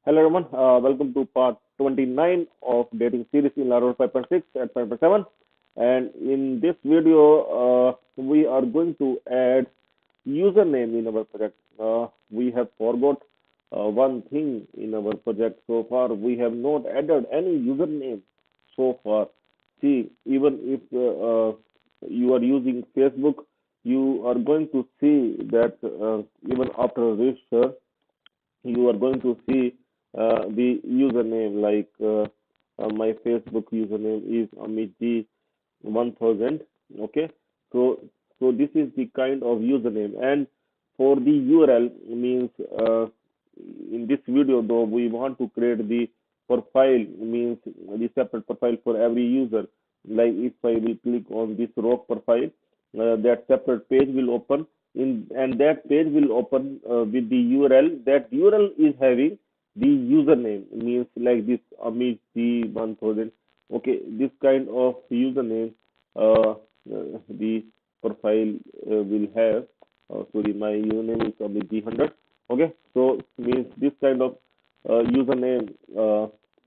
Hello everyone, welcome to part 29 of dating series in Laravel 5.6 and 5.7. And in this video, we are going to add username in our project. We have forgot one thing in our project so far. We have not added any username so far. See, even if you are using Facebook, you are going to see that even after register, you are going to see the username like my Facebook username is Amitji 1000. Okay, so this is the kind of username, and for the URL means in this video though we want to create the profile, means the separate profile for every user. Like if I will click on this rock profile, that separate page will open in, and that page will open with the URL. That URL is having the username, means like this Amit 1000. Okay, this kind of username the profile will have. Sorry, my username is Amit 100. Okay, so means this kind of username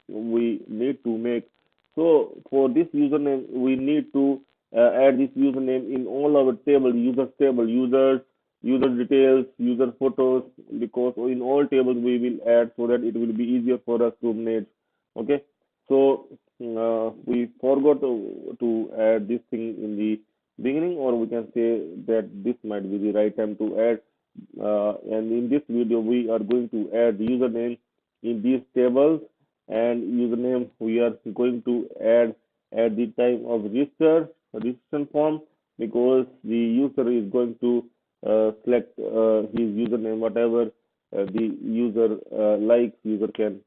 we need to make. So for this username, we need to add this username in all our table, users, user details, user photos, because in all tables we will add so that it will be easier for us to manage. Okay, so we forgot to add this thing in the beginning, or we can say that this might be the right time to add. And in this video, we are going to add the username in these tables, and username we are going to add at the time of registration form, because the user is going to select his username, whatever the user likes, user can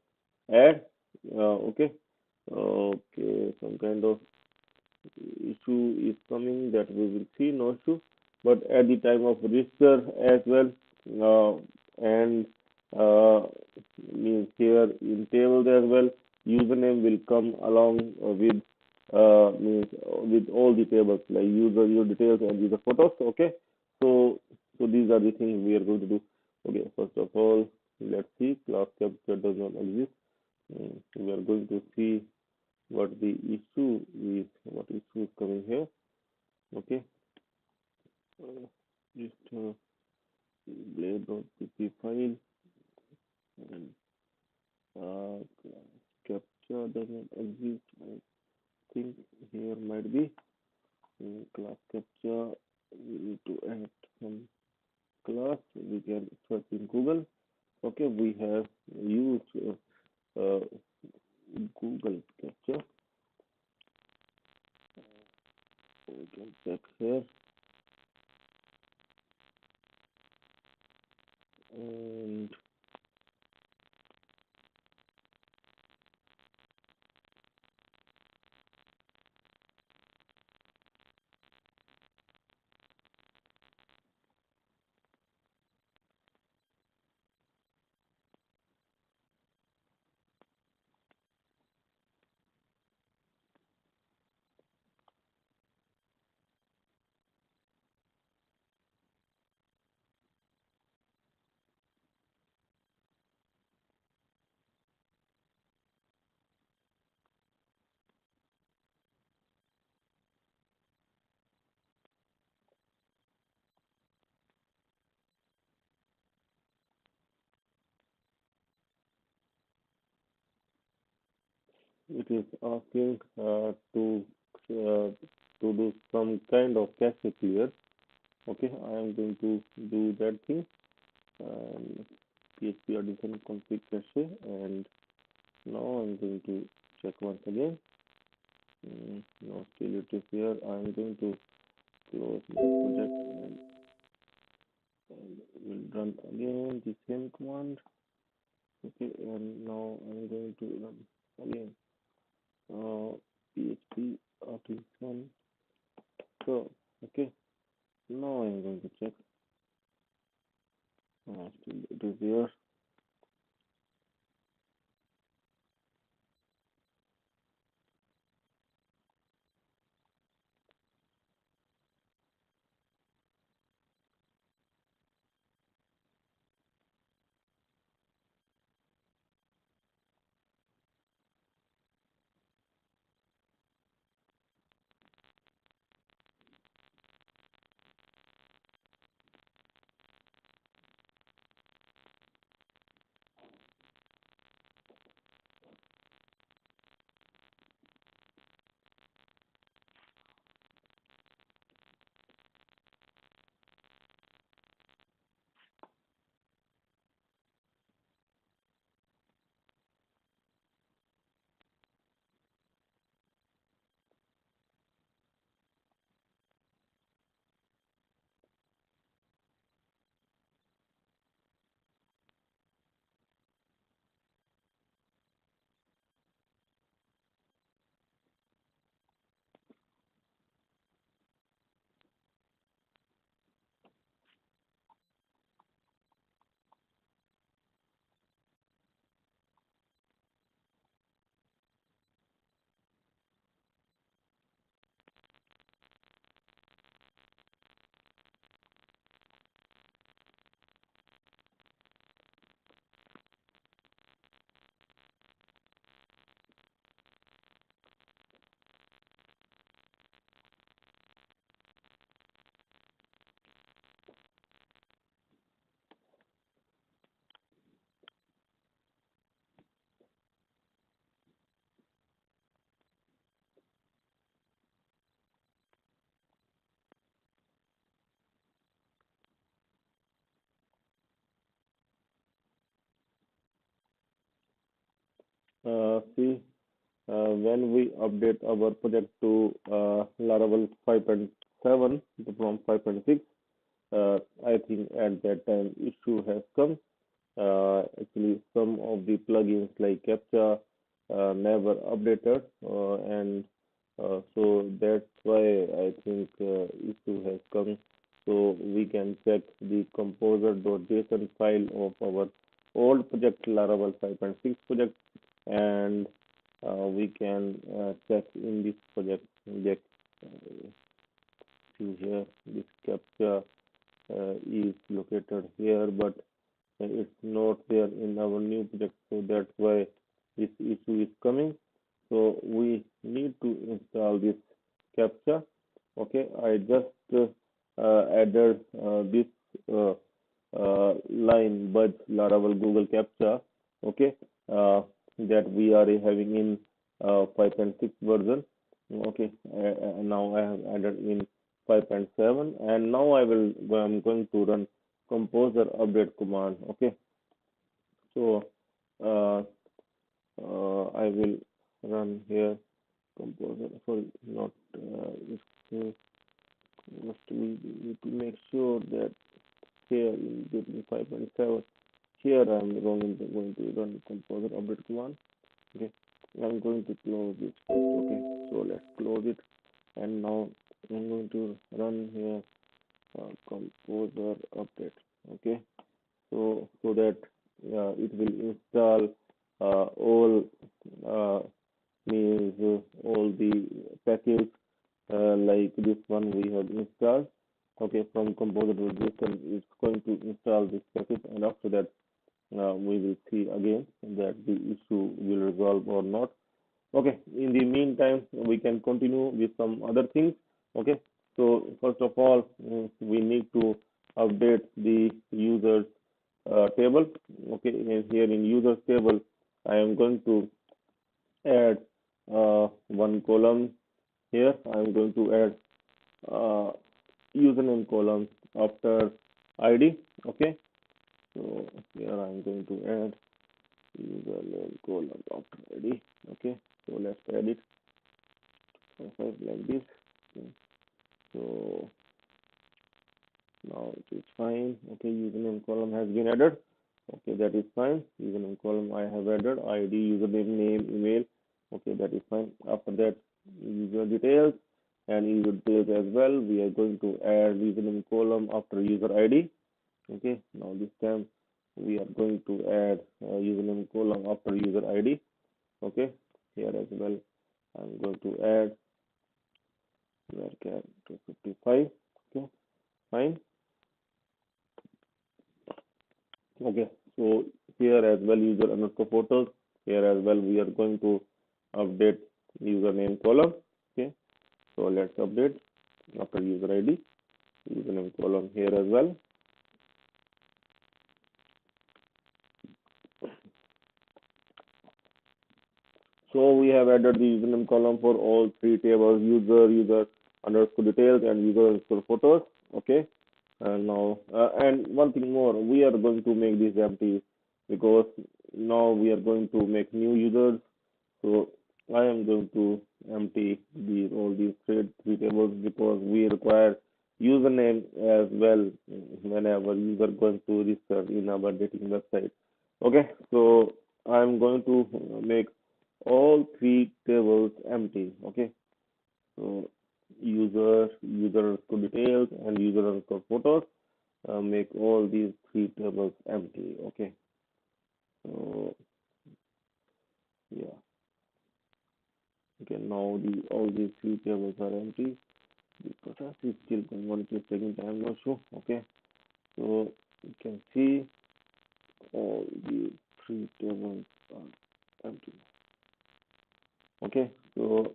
add. Okay, some kind of issue is coming, that we will see, no issue. But at the time of register as well, and uh, means here in tables as well, username will come along with means with all the tables like user details and user photos. Okay, so these are the things we are going to do. Okay, first of all, let's see, class capture does not exist. We are going to see what the issue is, what issue is coming here. Okay, just blade.php file, and capture does not exist. I think here might be class capture. We need to add some class. We can search in Google. Okay, we have used Google capture. We can check here, and it is asking to do some kind of cache clear. Okay, I am going to do that thing, and PHP addition config cache, and now I'm going to check once again. No, still it is here. I'm going to close my project, and will run again the same command. Okay, and now I'm going to run again PHP artisan. So okay, now I'm going to check. Still it is here. See, when we update our project to Laravel 5.7 from 5.6, I think at that time issue has come. Actually, some of the plugins like CAPTCHA never updated, and so that's why I think issue has come. So we can check the composer.json file of our old project, Laravel 5.6 project, and we can check in this project. Check, see here, this CAPTCHA is located here, but it's not there in our new project, so that's why this issue is coming. So we need to install this captcha. Okay, I just added this line budge Laravel Google captcha. Okay, that we are having in 5.6 version. Okay, now I have added in 5.7, and now I'm going to run composer update command. Okay, so uh, I will run here composer. Sorry, not it's, must we need to make sure that here in between 5.7 here I'm going to run composer update command. Okay, I'm going to close this first. Okay, so let's close it, and now I'm going to run here composer update. Okay, so that it will install all uh, means all the package like this one we have installed. Okay, from composer to JSON, it's going to install this package, and after that we will see again that the issue will resolve or not. Okay, in the meantime, we can continue with some other things. Okay, so first of all, we need to update the users table. Okay, and here in users table, I am going to add one column here. I am going to add uh, username column after ID. Okay, so here I am going to add username column after ID. Okay, so let's add it like this. Okay. So now it is fine. Okay, username column has been added. Okay, that is fine. Username column I have added, ID, username, name, email. Okay, that is fine. After that, user details and user details as well. We are going to add username column after user ID. Okay, now this time we are going to add username column after user ID. Okay, here as well I'm going to add varchar 255. Okay, fine. Okay, so here as well user underscore photos. Here as well we are going to update username column. Okay, so let's update after user ID username column here as well. So we have added the username column for all three tables: user underscore details, and user underscore photos. Okay, and now and one thing more, we are going to make this empty because now we are going to make new users. So I am going to empty all these three tables because we require username as well whenever user going to register in our dating website. Okay, so I'm going to make all three tables empty. Okay, so user underscore details, and user underscore photos. Make all these three tables empty. Okay, so yeah. Okay, now all these three tables are empty. The process is still going on, it is taking time, no sure. Okay, so you can see all the three tables are empty. Okay, so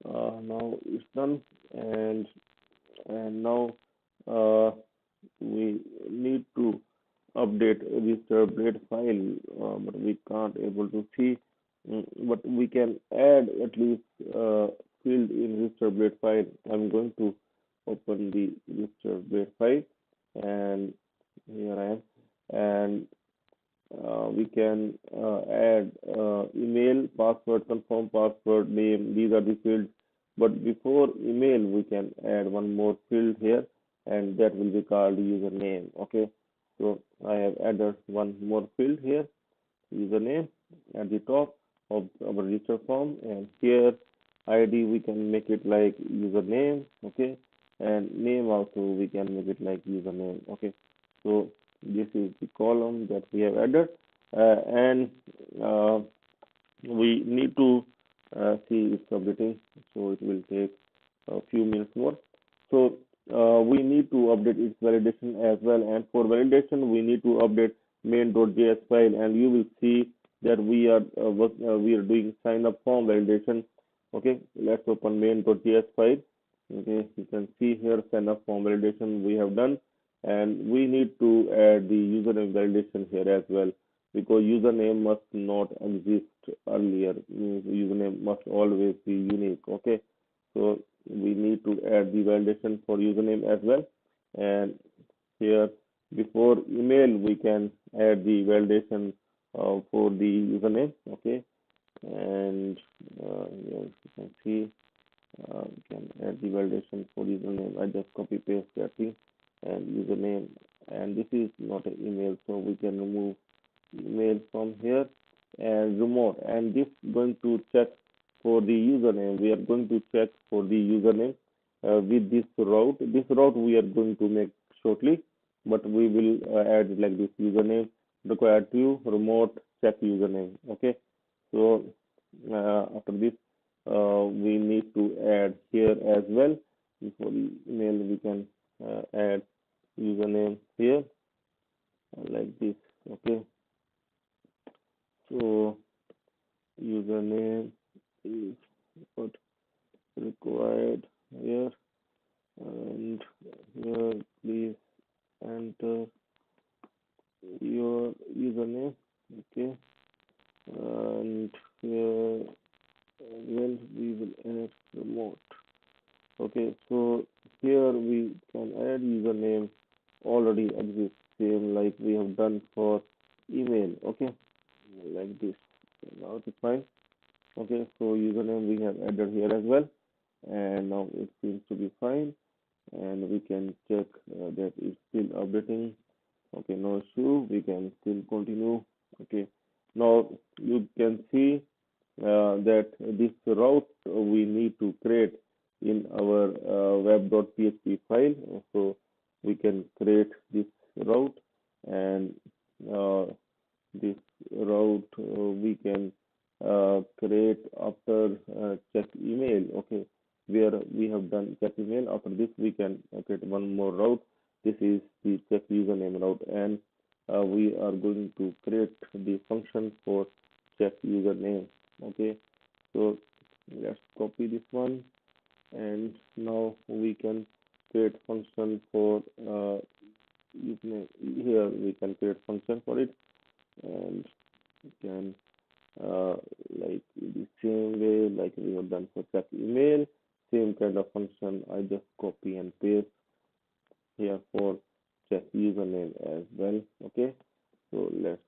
now it's done, and now uh, we need to update this blade file, but we can't able to see. But we can add at least field in register blade file. I'm going to open the register blade file, and here I am, and we can add confirm password, name, these are the fields. But before email, we can add one more field here, and that will be called username. Okay, so I have added one more field here, username, at the top of our register form, and here ID we can make it like username. Okay, and name also we can make it like username. Okay, so this is the column that we have added, and uh, we need to see it's updating, so it will take a few minutes more. So we need to update its validation as well, and for validation we need to update main.js file, and you will see that we are doing sign up form validation. Okay, let's open main.js file. Okay, you can see here sign up form validation we have done, and we need to add the username validation here as well, because username must not exist earlier, means username must always be unique. Okay, so we need to add the validation for username as well, and here before email we can add the validation for the username. Okay, and here you can see we can add the validation for username. I just copy paste that thing and username, and this is not an email, so we can remove email from here and remote, and this going to check for the username. We are going to check for the username with this route. This route we are going to make shortly, but we will add it like this: username required to remote check username. Okay, so after this we need to add here as well. Before the email we can add username here like this. Okay, so username is what required here, and here please enter your username. Okay, and here well we will add remote. Okay, so here we can add username already exists, same like we have done for email. Okay, like this. Now it's fine. Okay, so username we have added here as well, and now it seems to be fine, and we can check that it's still updating. Okay, no issue, we can still continue. Okay, now you can see that this route we need to create in our web.php file. So we can create this route, and uh, this route we can create after check email. Okay, where we have done check email. After this we can create one more route. This is the check username route, and we are going to create the function for check username. Okay, so let's copy this one, and now we can create function for username. Here we can create function for it, and we can like the same way like we have done for check email, same kind of function I just copy and paste here for check username as well. Okay, so let's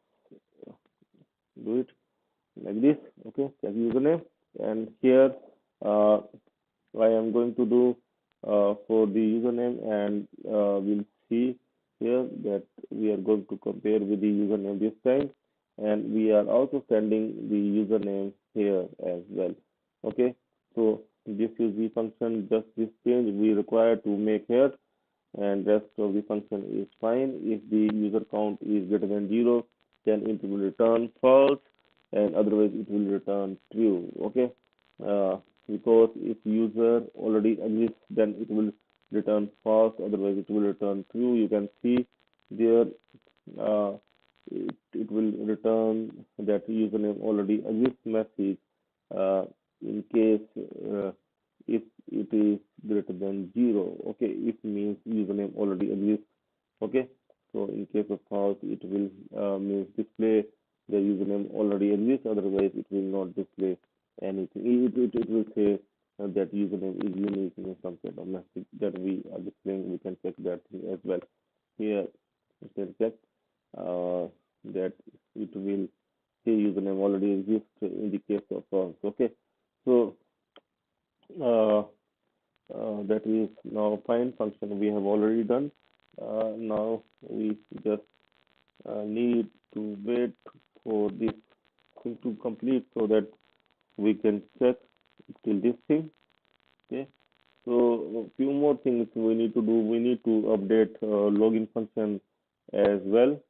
do it like this. Okay, check username, and here uh, I am going to do for the username, and we'll see here that we are going to compare with the username this time, and we are also sending the username here as well. Okay, so this is the function, just this change we require to make here, and rest of the function is fine. If the user count is greater than 0, then it will return false, and otherwise it will return true. Okay, because if user already exists, then it will return false, otherwise it will return true. You can see there uh, it will return that username already exists message uh, in case if it is greater than 0. Okay, it means username already exists. Okay, so in case of false, it will means display the username already exists, otherwise it will not display anything. It will say that username is unique in some kind of message that we are displaying. We can check that thing as well. Here we can check that it will username already exists in the case of false. Okay, so uh, that is now find function we have already done. Now we just need to wait for this thing to complete so that we can check till this thing. Okay, so a few more things we need to do. We need to update login function as well,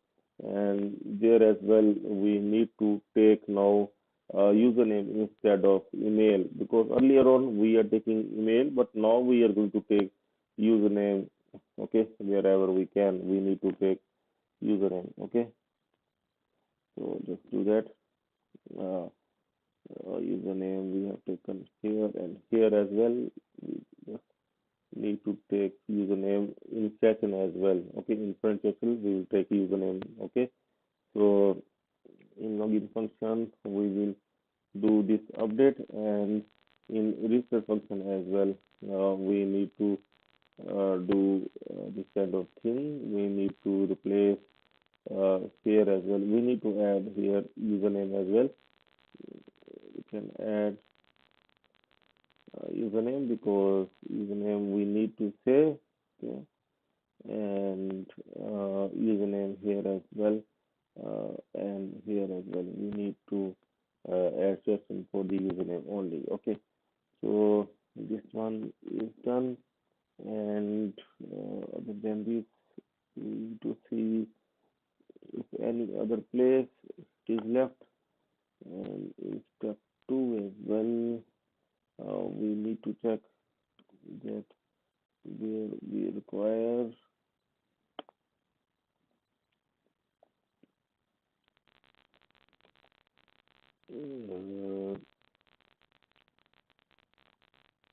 and there as well we need to take now username instead of email, because earlier on we are taking email, but now we are going to take username. Okay, wherever we can, we need to take username. Okay, so just do that. Uh, Username we have taken here and here as well. We just need to take username in session as well. Okay, in front session we will take username. Okay, so in login function we will do this update, and in register function as well we need to do this kind of thing. We need to replace here as well. We need to add here username as well. We can add username because username we need to save. Okay, and username here as well, and here as well we need to add session for the username only. Okay, so this one is done, and other than this we need to see if any other place is left, and in step 2 as well we need to check that where we require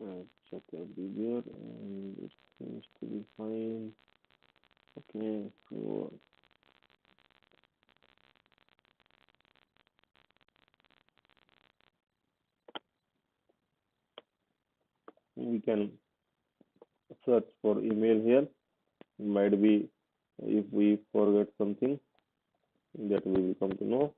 uh, check everywhere, and it seems to be fine. Okay, so we can search for email here. Might be if we forget something that we will come to know.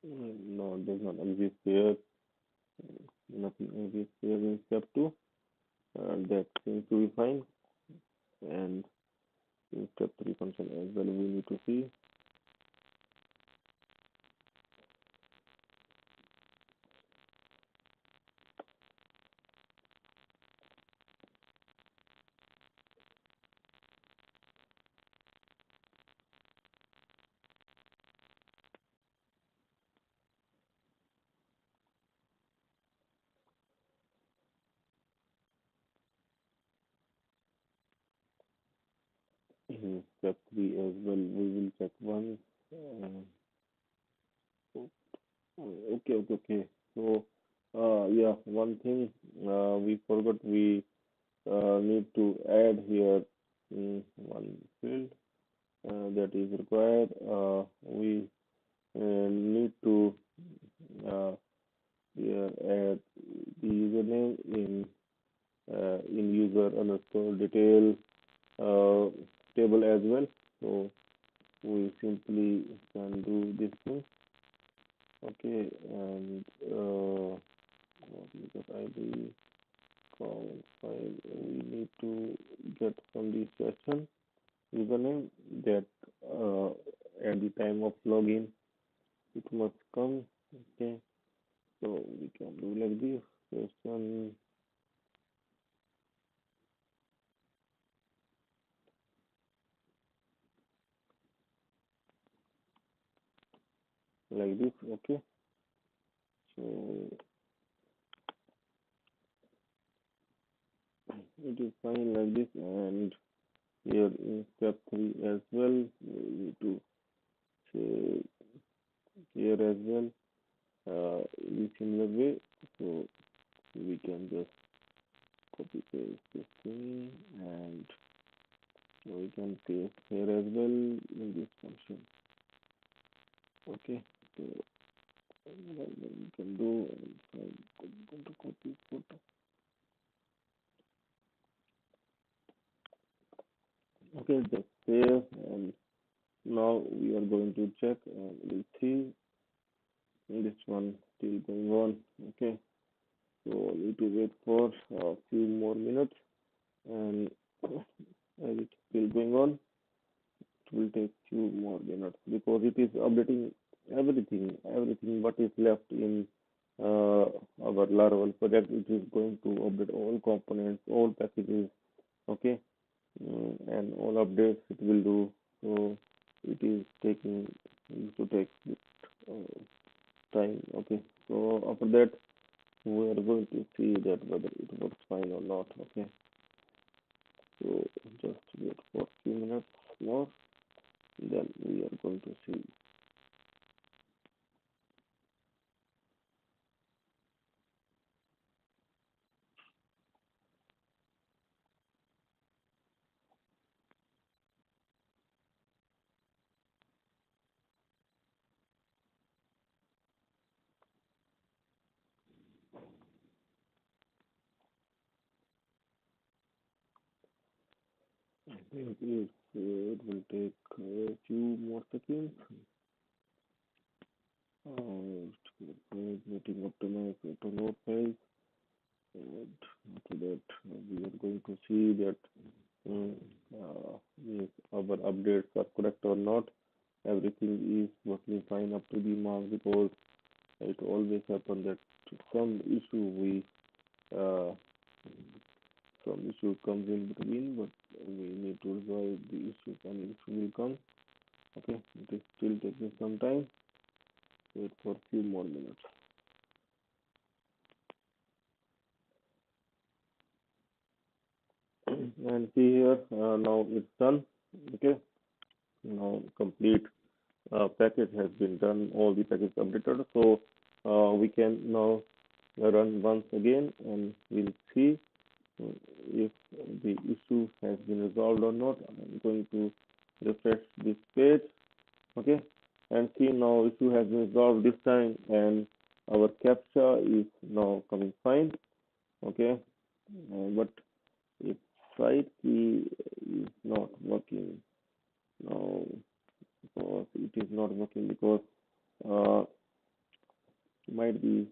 No, it does not exist here. Nothing exists here in step 2. That seems to be fine. And in step 3 function as well, we need to see. In step 3 as well, we will check once. Okay. So, yeah, one thing we forgot, we need to add here one field that is required. We need to uh, here add the username in user underscore detail uh, table as well. So we simply can do this thing. Okay, and what is that ID? Comment file. We need to get from the session username that at the time of login it must come. Okay, so we can do like this session like this. Okay, so it is fine like this, and here in step 3 as well we need to say here as well in a similar way. So we can just copy paste this thing, and we can paste here as well in this function. Okay, so like we are going to check and we'll see this one still going on. Okay, so need to wait for a few more minutes, and as it's still going on, it will take few more minutes because it is updating everything what is left in our Laravel project. It is going to update all components, all packages. Okay, and all updates it will do. So it is taking to take uh, time. Okay, so after that we are going to see that whether it works fine or not. Okay, so just wait for a few minutes more, then we are going to see. I think it will take a few more seconds. Meeting up to my node page, and after that we are going to see that mm, if our updates are correct or not. Everything is working fine up to the mark, because it always happens that some issue we uh, some issue comes in between, but we need to resolve the issue. Some issue will come. Okay, it is still taking some time. Wait for a few more minutes. And see here, now it's done. Okay, now complete package has been done. All the package updated. So we can now run once again, and we'll see if the issue has been resolved or not. I'm going to refresh this page. Okay, and see, now issue has been resolved this time, and our captcha is now coming fine. Okay, but if site key is not working now, because it is not working because uh, might be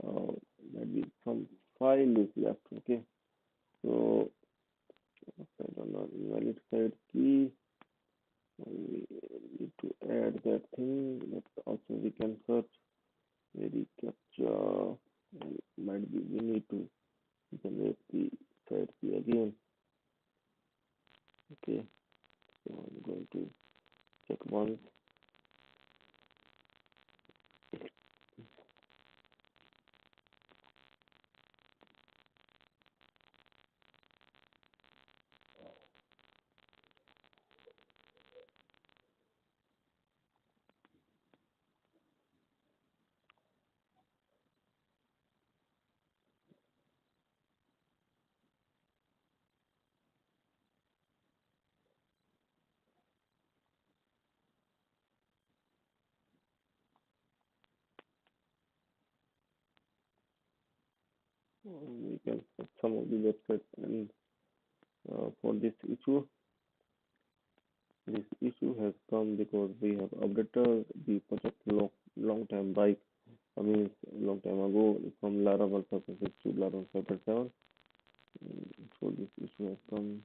uh, might be some file is left. Okay, so I don't know, invalid site key. We need to add that thing. But also we can search very captcha. Might be we need to generate the site key again. Okay, so I'm going to check once. We can set some of the websites, and for this issue has come because we have updated the project long time back. I mean, long time ago, from Laravel 5.6 to Laravel 5.7. So this issue has come.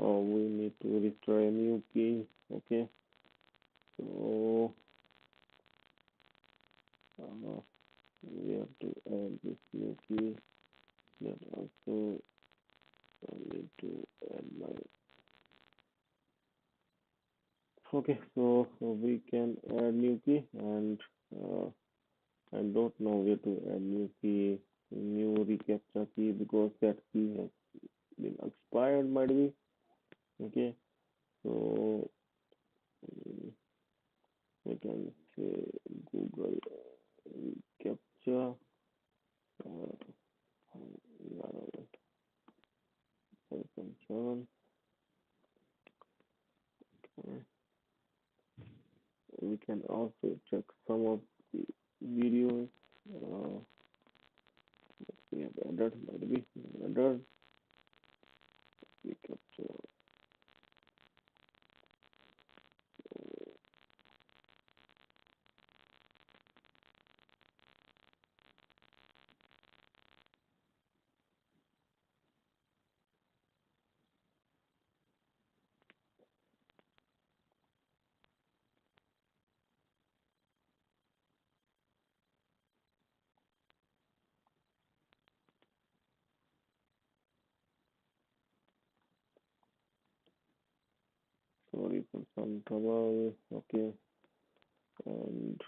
We need to retry a new key. Okay, so we have to add this new key. Then also Okay, so we can add new key, and uh, I don't know where to add new key, new reCAPTCHA key, because that key has been expired, might be. Okay, so we can say Google reCAPTCHA, Laravel 5.7. We can also check some of the videos. Uh, we have added, might be added reCAPTCHA. Sorry for some trouble. Okay, and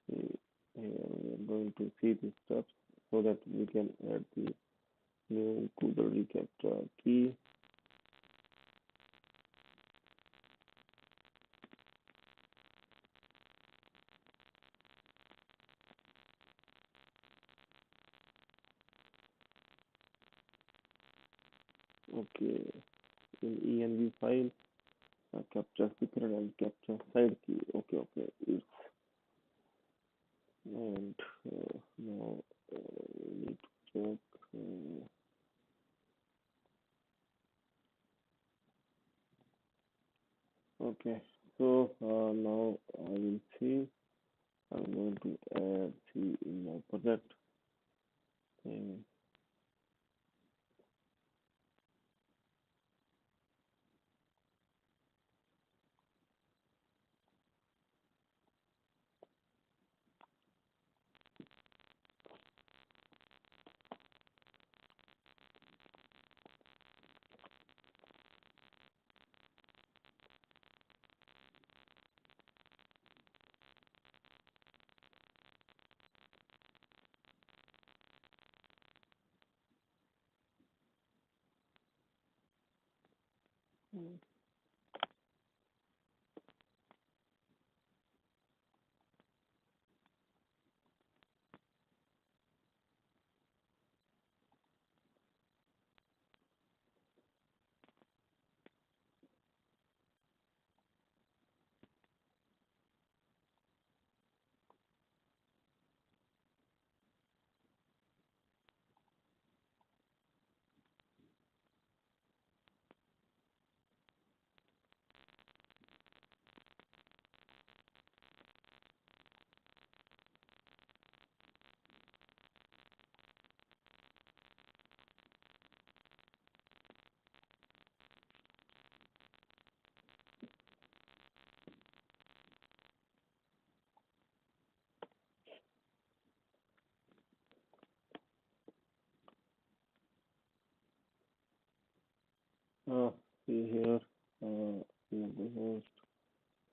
here we are going to see the steps so that we can add the new Google reCAPTCHA key. Okay, in env file, captcha secret and captcha side key. Okay, okay, it's, and now we need to check. Okay, so now I will see. I'm going to add C in my project. And see here, we have the host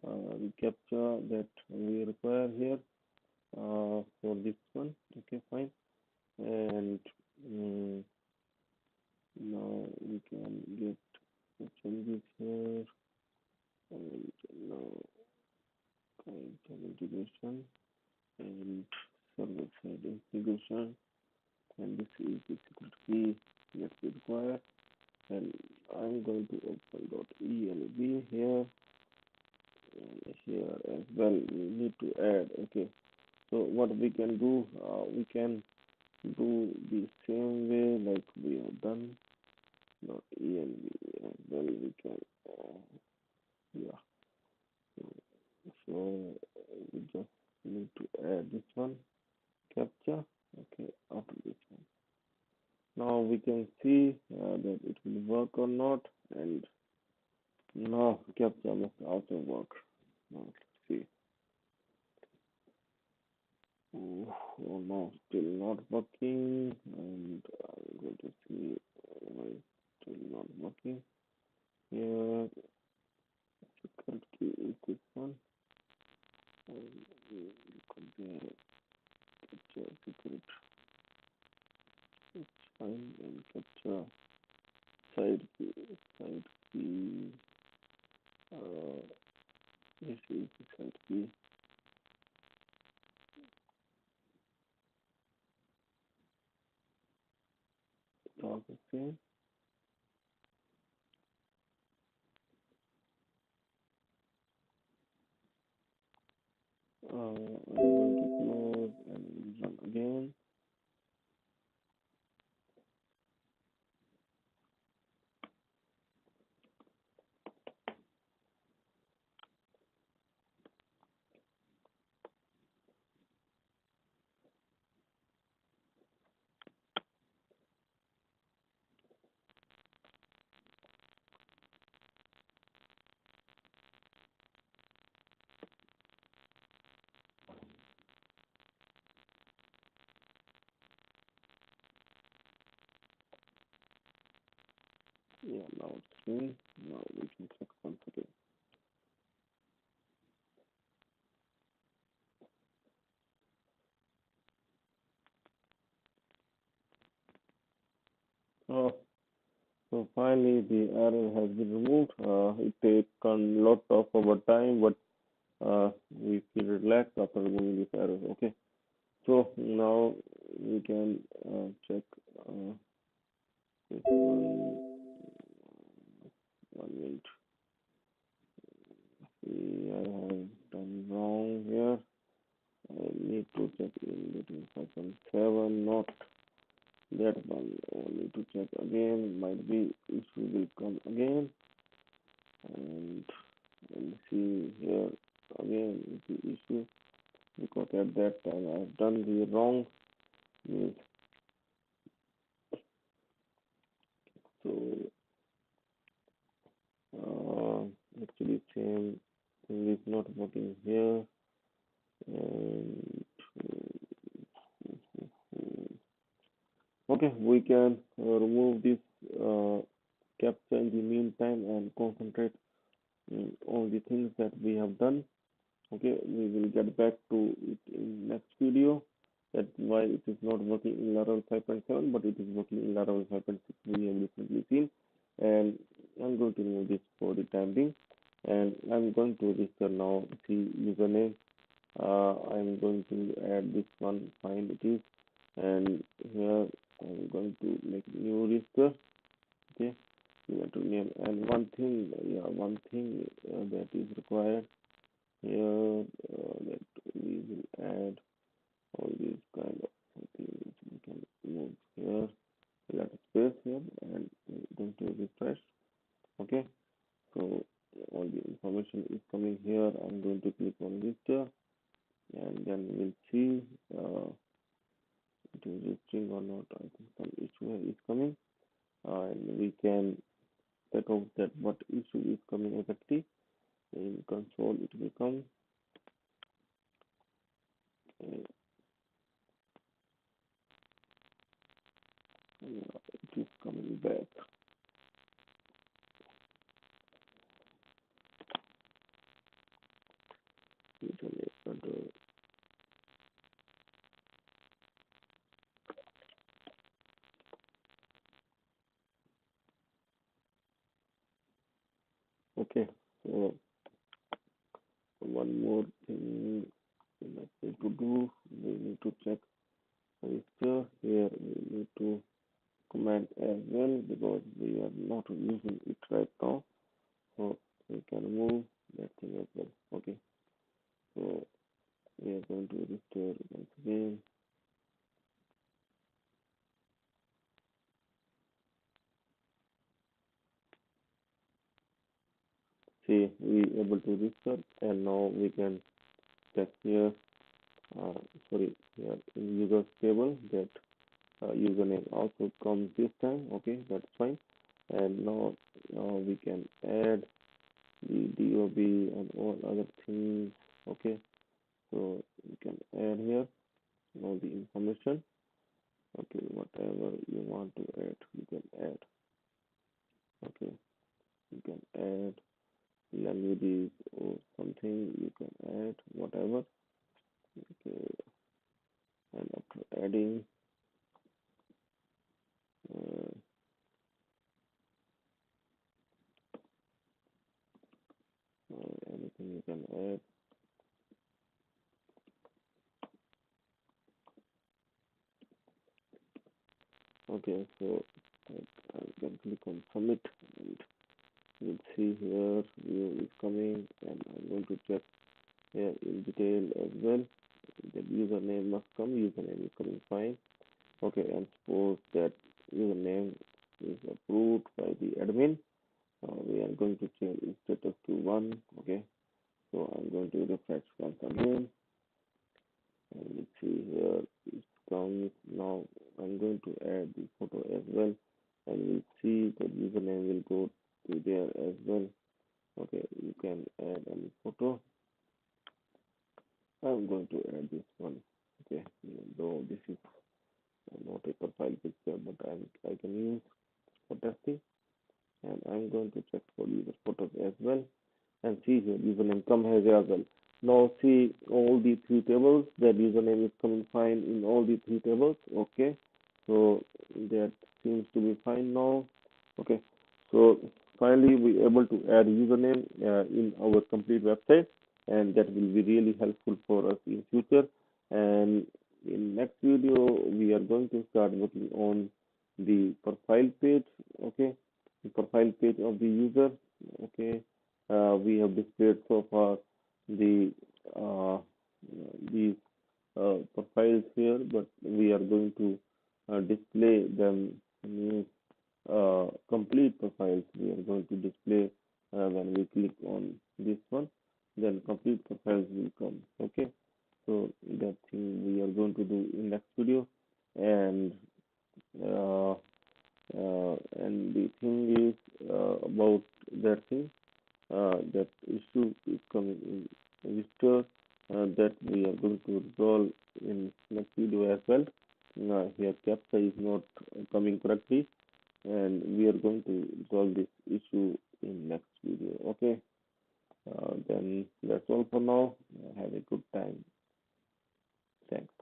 the captcha that we require here for this one. Okay, fine. And um, now we can get the changes here, and now kind of integration and server side integration, and this is the secret key that we require. And I'm going to open .env here, and here as well we need to add. Okay, so what we can do, we can do the same way like we have done. .env as well we can, yeah. So we just need to add this one, captcha. Okay, after this one. Now we can see that it will work or not, and now captcha must also work. Now let's see. Oh no, still not working, and I'm going to see why it's still not working. Here, secret key is this one. Compare capture secret. Let's find and capture side key. Side key. This is the side key. Okay. I'm going to close and run again. Yeah, now it's green. Now we can check once again. Oh, so finally the error has been removed. It takes a lot of our time, but we feel relaxed after removing this error. Okay, so now we can check this one. 1 minute. See, I have done wrong here. I need to check in between 5.7, not that one. I need to check again. Might be issue will come again, and see here again is the issue, because at that time I have done the wrong means. So actually same thing is not working here, and okay, we can remove this captcha in the meantime and concentrate on the things that we have done. Okay, we will get back to it in next video. That's why it is not working in Laravel 5.7, but it is working in Laravel 5.6. We have recently seen, and I'm going to remove this for the time being, and I'm going to register now. See username. I'm going to add this one. Find it is, and here I'm going to make new register. Okay, we want to name, and one thing that is required here, that we will add all these kind of things. We can move here, let space here, and we're going to refresh. Okay, so all the information is coming here. I'm going to click on register, and then we'll see it is registering or not. I think some issue is coming, and we can check out that what issue is coming exactly. In console it will come. It is coming back. Internet control. Okay, so one more thing we need to do. We need to check register. Here we need to command as well, because we are not using it right now. So we can remove that thing as well. Okay, so we are going to register once again. See, we able to register, and now we can check here. Sorry, here in users table that username also comes this time. Okay, that's fine. And now we can add the DOB and all other things. Okay, so you can add here all the information. Okay, whatever you want to add, you can add. Okay, You can add languages or something. You can add whatever. Okay, and after adding, uh, anything you can add. Okay, so I can click on submit, and you'll see here view is coming, and I'm going to check here in detail as well. The username must come. Username is coming fine. Okay, and suppose that username is approved by the admin. We are going to change its status to 1. Okay, so I'm going to refresh once again, and let's see here it's comes now. I'm going to add the photo as well, and we'll see that username will go to there as well. Okay, you can add any photo. I'm going to add this one. Okay, even though this is not a profile picture, but I can use for testing, and I'm going to check for user photos as well, and see here username come here as well. Now see all the three tables, that username is coming fine in all the three tables. Okay, so that seems to be fine now. Okay, so finally we able to add username in our complete website, and that will be really helpful for us in future. And in next video we are going to start working on the profile page. Okay, the profile page of the user. Okay, we have displayed so far the uh, these profiles here, but we are going to display them in complete profiles. We are going to display when we click on this one, then complete profiles will come. Okay, so that thing we are going to do in next video, and uh, and the thing is about that thing, that issue is coming in register, that we are going to resolve in next video as well. Here captcha is not coming correctly, and we are going to resolve this issue in next video. Okay, then that's all for now. Have a good time. Thanks.